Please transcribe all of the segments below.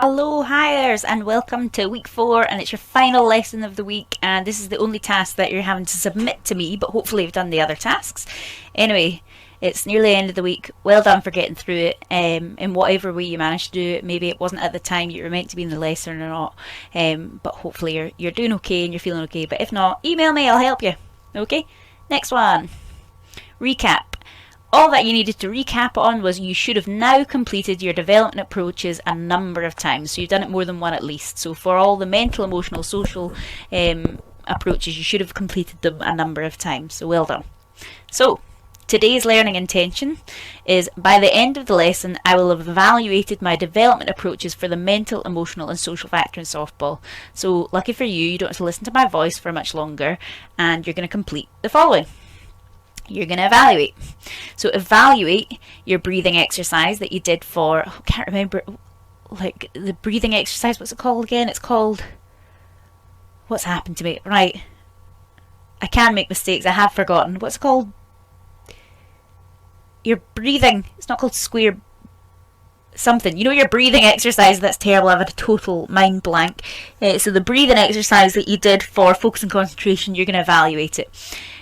Hello, hiers, and welcome to week 4, and it's your final lesson of the week, and this is the only task that you're having to submit to me, but hopefully you've done the other tasks. Anyway, it's nearly the end of the week. Well done for getting through it, in whatever way you managed to do it. Maybe it wasn't at the time you were meant to be in the lesson or not, but hopefully you're doing okay and you're feeling okay. But if not, email me, I'll help you. Okay? Next one. Recap. All that you needed to recap on was you should have now completed your development approaches a number of times. So you've done it more than one at least. So for all the mental, emotional, social approaches, you should have completed them a number of times. So well done. So today's learning intention is by the end of the lesson, I will have evaluated my development approaches for the mental, emotional and social factor in softball. So lucky for you, you don't have to listen to my voice for much longer, and you're going to complete the following. You're going to evaluate. So evaluate your breathing exercise that you did for, I can't remember, like the breathing exercise, what's it called again? It's called, what's happened to me? Right. I can make mistakes, I have forgotten. What's it called? Your breathing, it's not called square something. You know your breathing exercise, that's terrible, I've had a total mind blank. So the breathing exercise that you did for focus and concentration, you're going to evaluate it.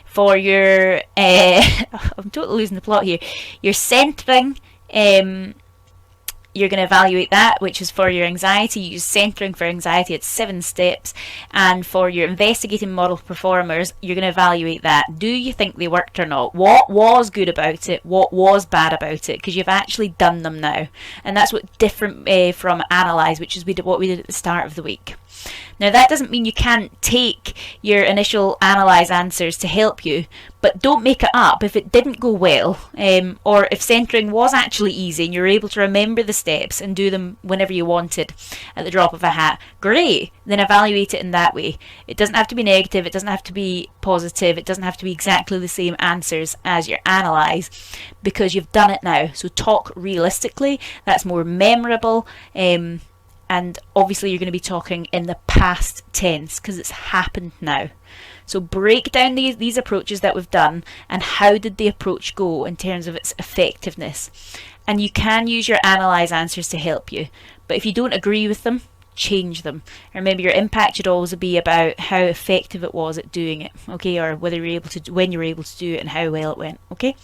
For your, I'm totally losing the plot here, your centering, you're going to evaluate that, which is for your anxiety. You use centering for anxiety, it's 7 steps. And for your investigating model performers, you're going to evaluate that. Do you think they worked or not? What was good about it? What was bad about it? Because you've actually done them now. And that's what different from analyse, which is what we did at the start of the week. Now that doesn't mean you can't take your initial analyse answers to help you, but don't make it up if it didn't go well, or if centering was actually easy and you were able to remember the steps and do them whenever you wanted at the drop of a hat. Great, then evaluate it in that way. It doesn't have to be negative, it doesn't have to be positive, it doesn't have to be exactly the same answers as your analyse, because you've done it now. So talk realistically, that's more memorable. And obviously you're going to be talking in the past tense because it's happened now. So break down these approaches that we've done and how did the approach go in terms of its effectiveness. And you can use your analyse answers to help you. But if you don't agree with them, change them. Remember, your impact should always be about how effective it was at doing it, okay? Or whether you're able to, when you were able to do it and how well it went, okay?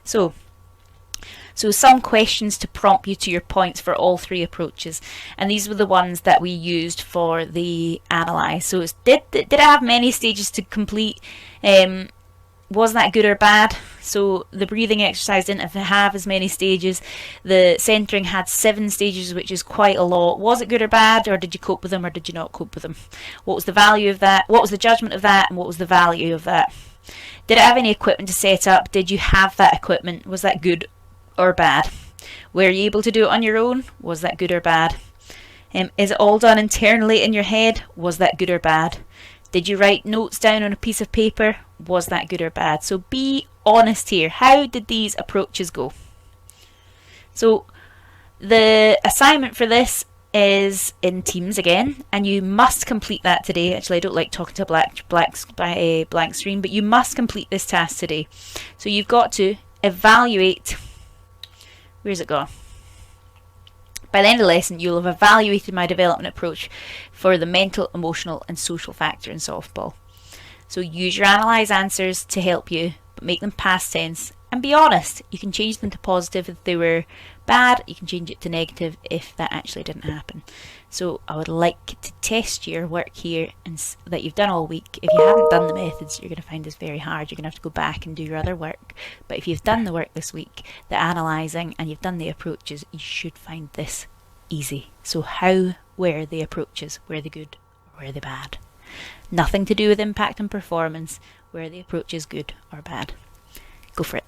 So some questions to prompt you to your points for all 3 approaches, and these were the ones that we used for the analyse. So it's, did it have many stages to complete? Was that good or bad? So the breathing exercise didn't have as many stages. The centering had 7 stages, which is quite a lot. Was it good or bad, or did you cope with them or did you not cope with them? What was the value of that? What was the judgment of that, and what was the value of that? Did it have any equipment to set up? Did you have that equipment? Was that good or bad? Were you able to do it on your own? Was that good or bad? Is it all done internally in your head? Was that good or bad? Did you write notes down on a piece of paper? Was that good or bad? So be honest here. How did these approaches go? So the assignment for this is in Teams again, and you must complete that today. Actually, I don't like talking to a blank screen, but you must complete this task today. So you've got to evaluate. Where's it gone? By the end of the lesson, you'll have evaluated my development approach for the mental, emotional and social factor in softball. So use your analyse answers to help you, but make them past tense and be honest. You can change them to positive if they were bad, you can change it to negative if that actually didn't happen. So I would like to test your work here and that you've done all week. If you haven't done the methods, you're going to find this very hard. You're going to have to go back and do your other work. But if you've done the work this week, the analysing, and you've done the approaches, you should find this easy. So how were the approaches? Were they good or were they bad? Nothing to do with impact and performance. Were the approaches good or bad? Go for it.